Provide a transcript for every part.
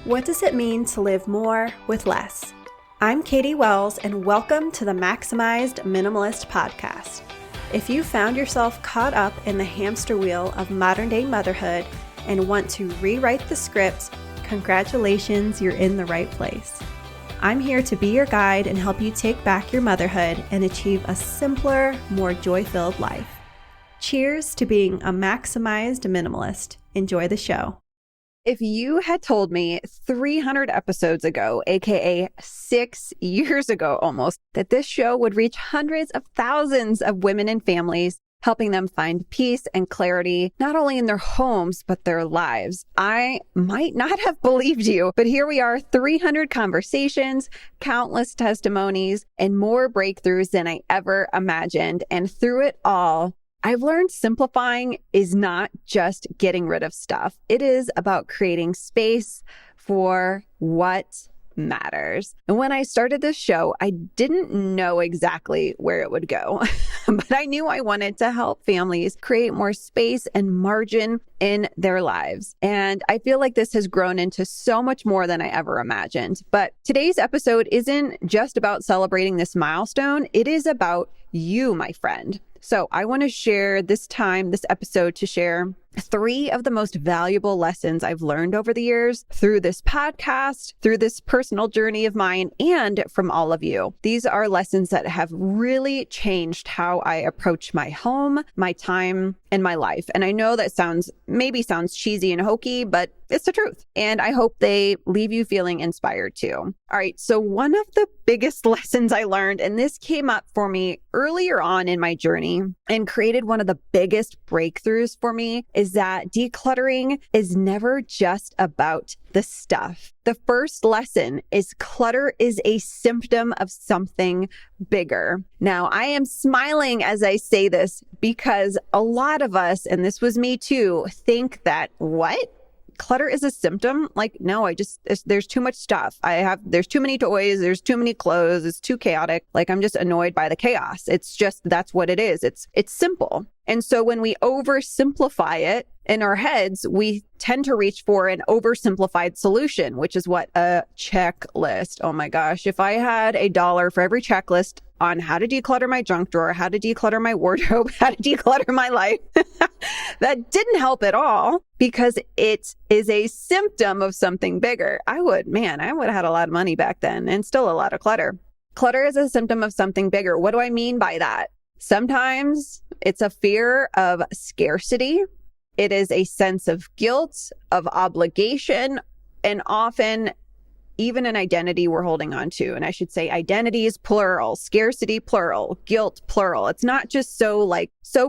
What does it mean to live more with less? I'm Katie Wells, and welcome to the Maximized Minimalist Podcast. If you found yourself caught up in the hamster wheel of modern-day motherhood and want to rewrite the script, congratulations, you're in the right place. I'm here to be your guide and help you take back your motherhood and achieve a simpler, more joy-filled life. Cheers to being a maximized minimalist. Enjoy the show. If you had told me 300 episodes ago, aka 6 years ago almost, that this show would reach hundreds of thousands of women and families, helping them find peace and clarity, not only in their homes, but their lives, I might not have believed you. But here we are, 300 conversations, countless testimonies, and more breakthroughs than I ever imagined. And through it all, I've learned simplifying is not just getting rid of stuff. It is about creating space for what matters. And when I started this show, I didn't know exactly where it would go, but I knew I wanted to help families create more space and margin in their lives. And I feel like this has grown into so much more than I ever imagined. But today's episode isn't just about celebrating this milestone. It is about you, my friend. So I want to share this episode to share 3 of the most valuable lessons I've learned over the years through this podcast, through this personal journey of mine, and from all of you. These are lessons that have really changed how I approach my home, my time, and my life. And I know that sounds cheesy and hokey, but it's the truth. And I hope they leave you feeling inspired too. All right. So one of the biggest lessons I learned, and this came up for me earlier on in my journey and created one of the biggest breakthroughs for me, is that decluttering is never just about the stuff. The first lesson is clutter is a symptom of something bigger. Now, I am smiling as I say this because a lot of us, and this was me too, think that, what? Clutter is a symptom? Like, no, there's too much stuff. There's too many toys. There's too many clothes. It's too chaotic. Like, I'm just annoyed by the chaos. It's just, that's what it is. It's simple. And so when we oversimplify it in our heads, we tend to reach for an oversimplified solution, which is what? A checklist. Oh my gosh. If I had $1 for every checklist on how to declutter my junk drawer, how to declutter my wardrobe, how to declutter my life, that didn't help at all because it is a symptom of something bigger. I would have had a lot of money back then and still a lot of clutter. Clutter is a symptom of something bigger. What do I mean by that? Sometimes it's a fear of scarcity. It is a sense of guilt, of obligation, and often even an identity we're holding on to. And I should say identity is plural, scarcity plural, guilt plural. It's not just so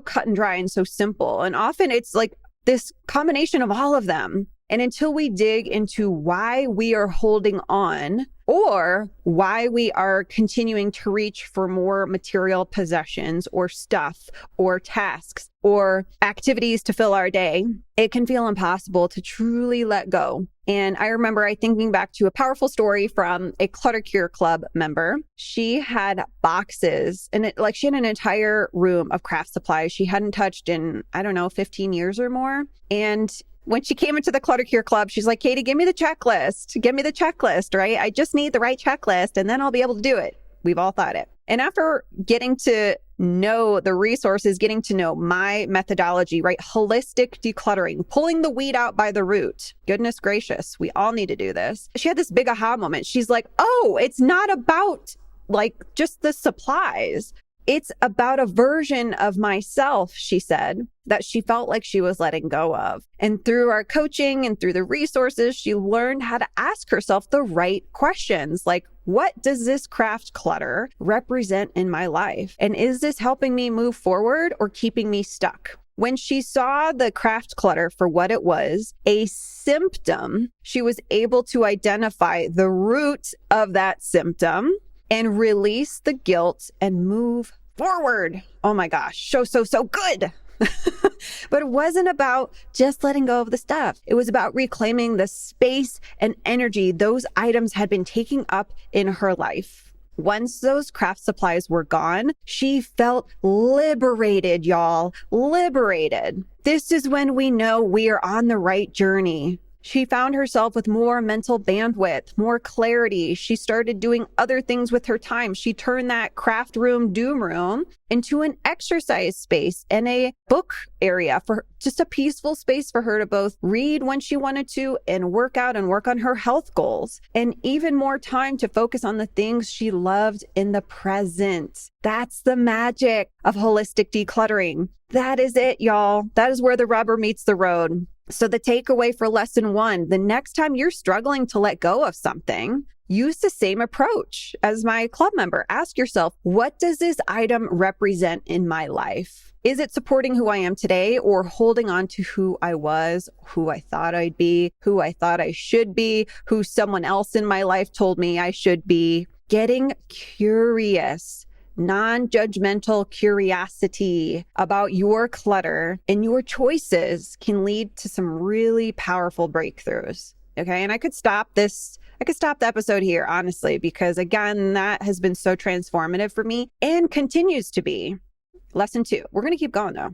cut and dry and so simple. And often it's like this combination of all of them. And until we dig into why we are holding on or why we are continuing to reach for more material possessions or stuff or tasks or activities to fill our day, it can feel impossible to truly let go. And I remember thinking back to a powerful story from a Clutter Cure Club member. She had boxes and she had an entire room of craft supplies she hadn't touched in, 15 years or more. And when she came into the Clutter Cure Club, she's like, Katie, give me the checklist. Give me the checklist, right? I just need the right checklist and then I'll be able to do it. We've all thought it. And after getting to know the resources, getting to know my methodology, right? Holistic decluttering, pulling the weed out by the root. Goodness gracious, we all need to do this. She had this big aha moment. She's like, oh, it's not about just the supplies. It's about a version of myself, she said, that she felt like she was letting go of. And through our coaching and through the resources, she learned how to ask herself the right questions, like, what does this craft clutter represent in my life? And is this helping me move forward or keeping me stuck? When she saw the craft clutter for what it was, a symptom, she was able to identify the root of that symptom and release the guilt and move forward. Oh my gosh, so good. But it wasn't about just letting go of the stuff. It was about reclaiming the space and energy those items had been taking up in her life. Once those craft supplies were gone, she felt liberated, y'all. Liberated. This is when we know we are on the right journey. She found herself with more mental bandwidth, more clarity. She started doing other things with her time. She turned that craft room, doom room into an exercise space and a book area for just a peaceful space for her to both read when she wanted to and work out and work on her health goals, and even more time to focus on the things she loved in the present. That's the magic of holistic decluttering. That is it, y'all. That is where the rubber meets the road. So the takeaway for lesson 1, the next time you're struggling to let go of something, use the same approach as my club member. Ask yourself, what does this item represent in my life? Is it supporting who I am today, or holding on to who I was, who I thought I'd be, who I thought I should be, who someone else in my life told me I should be? Getting curious. Non-judgmental curiosity about your clutter and your choices can lead to some really powerful breakthroughs. Okay. And I could stop the episode here, honestly, because again, that has been so transformative for me and continues to be. Lesson 2, we're going to keep going though.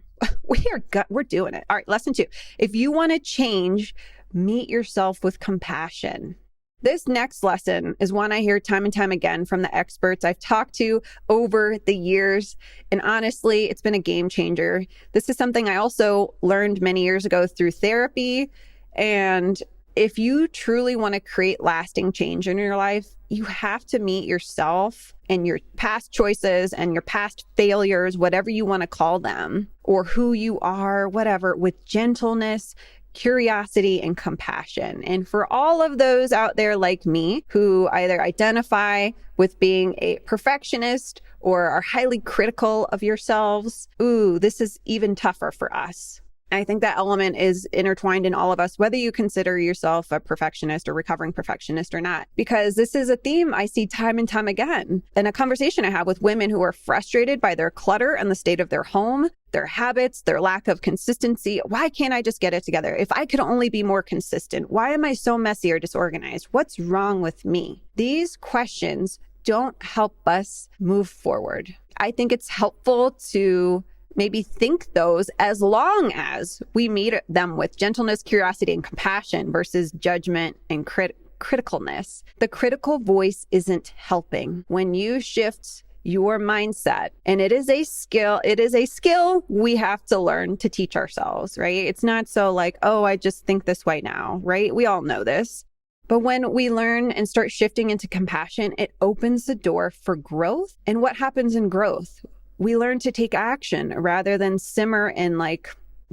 We're doing it. All right. Lesson 2, if you want to change, meet yourself with compassion. This next lesson is one I hear time and time again from the experts I've talked to over the years. And honestly, it's been a game changer. This is something I also learned many years ago through therapy. And if you truly want to create lasting change in your life, you have to meet yourself and your past choices and your past failures, whatever you want to call them, or who you are, whatever, with gentleness, curiosity, and compassion. And for all of those out there like me who either identify with being a perfectionist or are highly critical of yourselves, this is even tougher for us. I think that element is intertwined in all of us, whether you consider yourself a perfectionist or recovering perfectionist or not, because this is a theme I see time and time again. And a conversation I have with women who are frustrated by their clutter and the state of their home, their habits, their lack of consistency. Why can't I just get it together? If I could only be more consistent, why am I so messy or disorganized? What's wrong with me? These questions don't help us move forward. I think it's helpful to maybe think those as long as we meet them with gentleness, curiosity, and compassion versus judgment and criticalness. The critical voice isn't helping. When you shift your mindset, and it is a skill we have to learn to teach ourselves, right? It's not so like, oh, I just think this way now, right? We all know this. But when we learn and start shifting into compassion, it opens the door for growth. And what happens in growth? We learn to take action rather than simmer and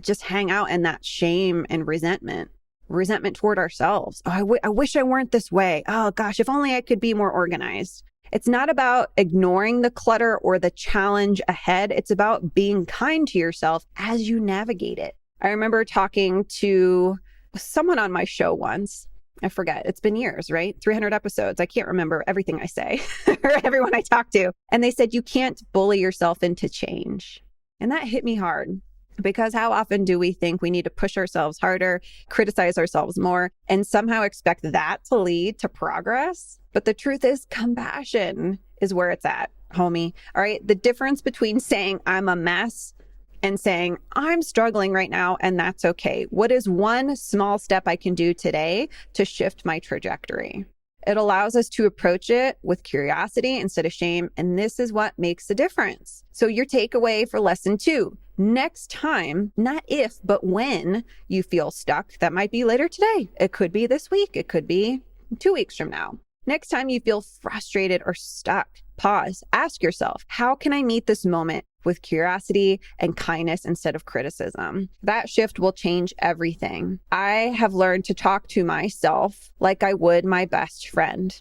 just hang out in that shame and resentment toward ourselves. Oh, I wish I weren't this way. Oh gosh, if only I could be more organized. It's not about ignoring the clutter or the challenge ahead. It's about being kind to yourself as you navigate it. I remember talking to someone on my show once. I forget. It's been years, right? 300 episodes. I can't remember everything I say or everyone I talk to. And they said, you can't bully yourself into change. And that hit me hard, because how often do we think we need to push ourselves harder, criticize ourselves more, and somehow expect that to lead to progress? But the truth is, compassion is where it's at, homie. All right. The difference between saying I'm a mess and saying, I'm struggling right now, and that's okay. What is one small step I can do today to shift my trajectory? It allows us to approach it with curiosity instead of shame, and this is what makes the difference. So your takeaway for lesson 2, next time, not if, but when you feel stuck, that might be later today. It could be this week. It could be 2 weeks from now. Next time you feel frustrated or stuck, pause, ask yourself, how can I meet this moment with curiosity and kindness instead of criticism? That shift will change everything. I have learned to talk to myself like I would my best friend,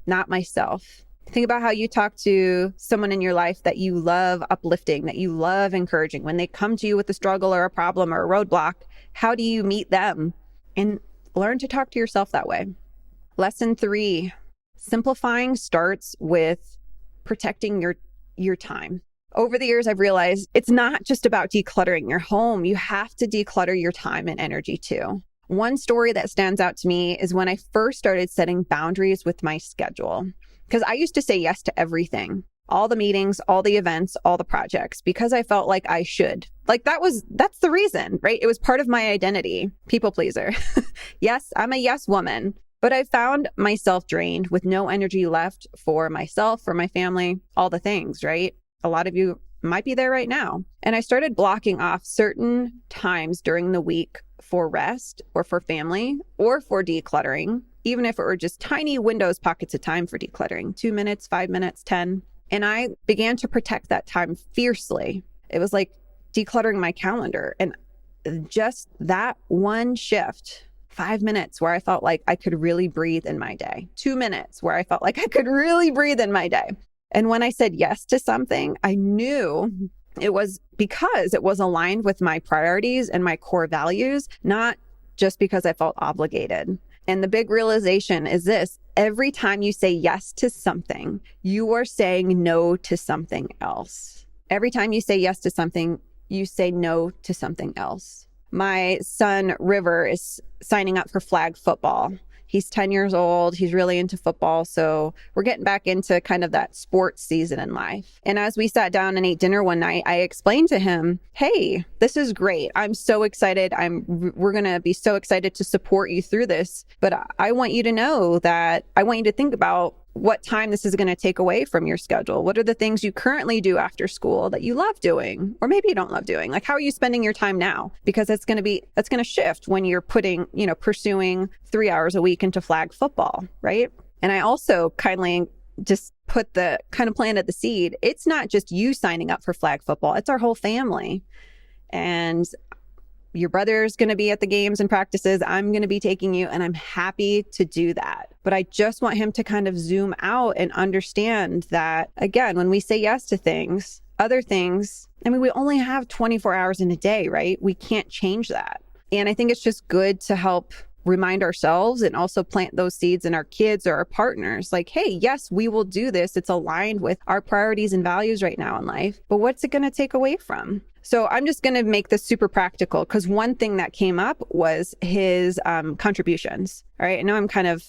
not myself. Think about how you talk to someone in your life that you love uplifting, that you love encouraging. When they come to you with a struggle or a problem or a roadblock, how do you meet them? And learn to talk to yourself that way. Lesson 3, simplifying starts with protecting your time. Over the years, I've realized it's not just about decluttering your home. You have to declutter your time and energy too. One story that stands out to me is when I first started setting boundaries with my schedule, because I used to say yes to everything. all the meetings, all the events, all the projects, because I felt like I should. Like that's the reason, right? It was part of my identity. People pleaser. Yes, I'm a yes woman, but I found myself drained with no energy left for myself, for my family, all the things, right? A lot of you might be there right now. And I started blocking off certain times during the week for rest or for family or for decluttering, even if it were just tiny windows, pockets of time for decluttering, 2 minutes, 5 minutes, 10. And I began to protect that time fiercely. It was like decluttering my calendar. And just that one shift, 5 minutes where I felt like I could really breathe in my day, 2 minutes where I felt like I could really breathe in my day. And when I said yes to something, I knew it was because it was aligned with my priorities and my core values, not just because I felt obligated. And the big realization is this: every time you say yes to something, you are saying no to something else. Every time you say yes to something, you say no to something else. My son, River, is signing up for flag football. He's 10 years old. He's really into football. So we're getting back into kind of that sports season in life. And as we sat down and ate dinner one night, I explained to him, hey, this is great. I'm so excited. We're going to be so excited to support you through this. But I want you to know that I want you to think about what time this is going to take away from your schedule. What are the things you currently do after school that you love doing, or maybe you don't love doing? Like, how are you spending your time now? Because that's going to shift when you're pursuing 3 hours a week into flag football, right? And I also kindly just planted the seed. It's not just you signing up for flag football. It's our whole family. And your brother's going to be at the games and practices. I'm going to be taking you, and I'm happy to do that. But I just want him to kind of zoom out and understand that, again, when we say yes to things, other things, we only have 24 hours in a day, right? We can't change that. And I think it's just good to help remind ourselves and also plant those seeds in our kids or our partners. Like, hey, yes, we will do this. It's aligned with our priorities and values right now in life. But what's it going to take away from? So I'm just going to make this super practical, because one thing that came up was his contributions. All right. I know I'm kind of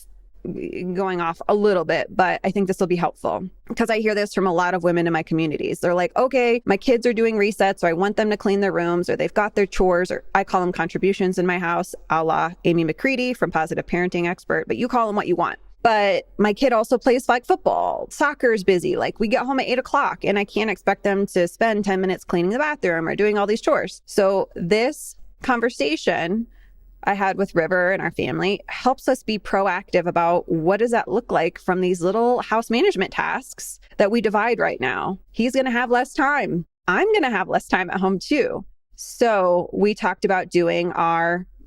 going off a little bit, but I think this will be helpful, because I hear this from a lot of women in my communities. They're like, okay, my kids are doing resets, or I want them to clean their rooms, or they've got their chores, or I call them contributions in my house, a la Amy McCready from Positive Parenting Expert, but you call them what you want. But my kid also plays flag football. Soccer's busy. Like, we get home at 8 o'clock and I can't expect them to spend 10 minutes cleaning the bathroom or doing all these chores. So this conversation I had with River and our family helps us be proactive about what does that look like from these little house management tasks that we divide right now. He's going to have less time. I'm going to have less time at home too. So we talked about doing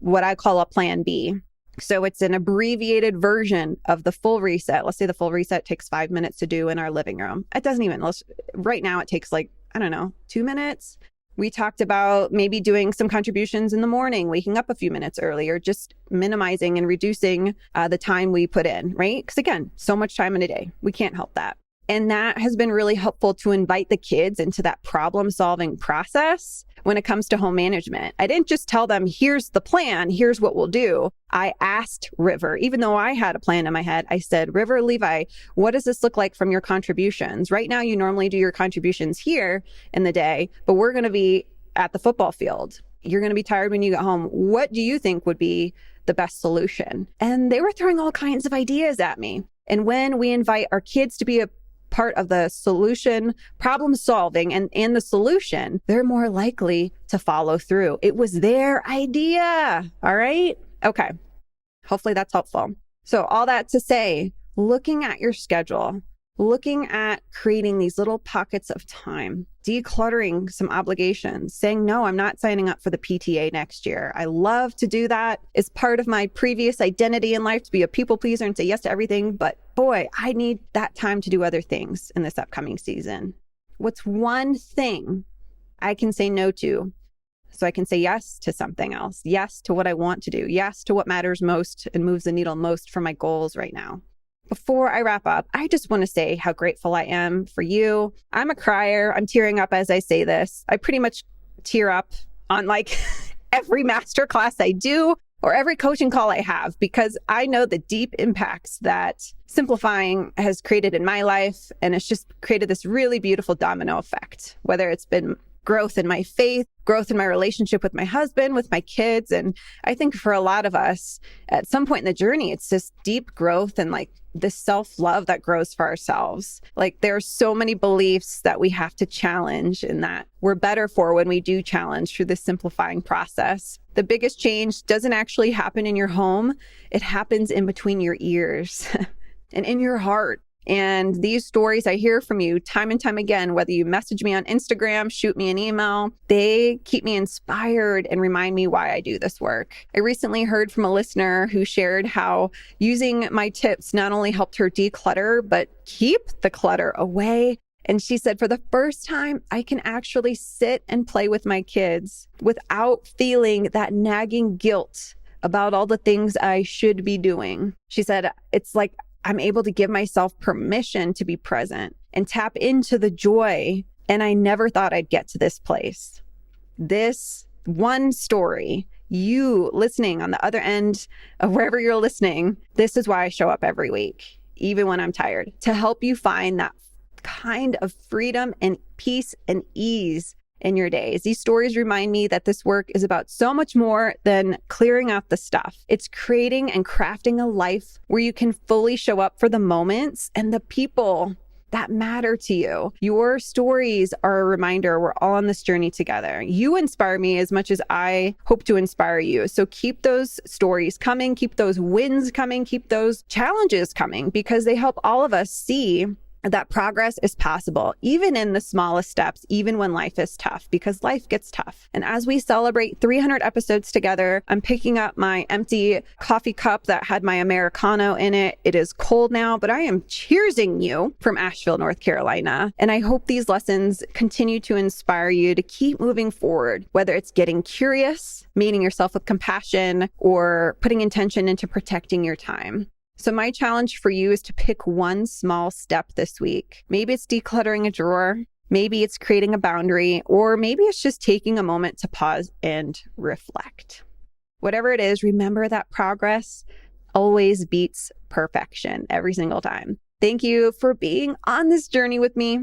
what I call a plan B. So it's an abbreviated version of the full reset. Let's say the full reset takes 5 minutes to do in our living room. It doesn't even, right now it takes 2 minutes. We talked about maybe doing some contributions in the morning, waking up a few minutes earlier, just minimizing and reducing the time we put in, right? Because again, so much time in a day. We can't help that. And that has been really helpful to invite the kids into that problem-solving process when it comes to home management. I didn't just tell them, here's the plan, here's what we'll do. I asked River, even though I had a plan in my head, I said, River, Levi, what does this look like from your contributions? Right now, you normally do your contributions here in the day, but we're going to be at the football field. You're going to be tired when you get home. What do you think would be the best solution? And they were throwing all kinds of ideas at me. And when we invite our kids to be a part of the solution, problem solving, and the solution, they're more likely to follow through. It was their idea. All right. Okay. Hopefully that's helpful. So all that to say, looking at your schedule, looking at creating these little pockets of time, decluttering some obligations, saying, no, I'm not signing up for the PTA next year. I love to do that. It's part of my previous identity in life to be a people pleaser and say yes to everything. But boy, I need that time to do other things in this upcoming season. What's one thing I can say no to so I can say yes to something else? Yes to what I want to do. Yes to what matters most and moves the needle most for my goals right now. Before I wrap up, I just want to say how grateful I am for you. I'm a crier. I'm tearing up as I say this. I pretty much tear up on every masterclass I do. or every coaching call I have, because I know the deep impacts that simplifying has created in my life. And it's just created this really beautiful domino effect, whether it's been growth in my faith, growth in my relationship with my husband, with my kids. And I think for a lot of us at some point in the journey, it's this deep growth and like this self-love that grows for ourselves. Like there are so many beliefs that we have to challenge and that we're better for when we do challenge through this simplifying process. The biggest change doesn't actually happen in your home. It happens in between your ears and in your heart. And these stories I hear from you time and time again, whether you message me on Instagram, shoot me an email, they keep me inspired and remind me why I do this work. I recently heard from a listener who shared how using my tips not only helped her declutter, but keep the clutter away. And she said, for the first time, I can actually sit and play with my kids without feeling that nagging guilt about all the things I should be doing. She said, it's like I'm able to give myself permission to be present and tap into the joy. And I never thought I'd get to this place. This one story, you listening on the other end of wherever you're listening, this is why I show up every week, even when I'm tired, to help you find that kind of freedom and peace and ease in your days. These stories remind me that this work is about so much more than clearing out the stuff. It's creating and crafting a life where you can fully show up for the moments and the people that matter to you. Your stories are a reminder we're all on this journey together. You inspire me as much as I hope to inspire you. So keep those stories coming, keep those wins coming, keep those challenges coming, because they help all of us see that progress is possible, even in the smallest steps, even when life is tough, because life gets tough. And as we celebrate 300 episodes together, I'm picking up my empty coffee cup that had my Americano in it. It is cold now, but I am cheersing you from Asheville, North Carolina. And I hope these lessons continue to inspire you to keep moving forward, whether it's getting curious, meeting yourself with compassion, or putting intention into protecting your time. So my challenge for you is to pick one small step this week. Maybe it's decluttering a drawer, maybe it's creating a boundary, or maybe it's just taking a moment to pause and reflect. Whatever it is, remember that progress always beats perfection every single time. Thank you for being on this journey with me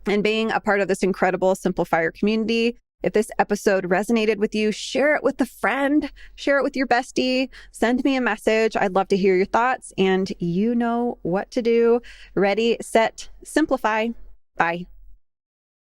and being a part of this incredible Simplifier community. If this episode resonated with you, share it with a friend, share it with your bestie, send me a message. I'd love to hear your thoughts, and you know what to do. Ready, set, simplify. Bye.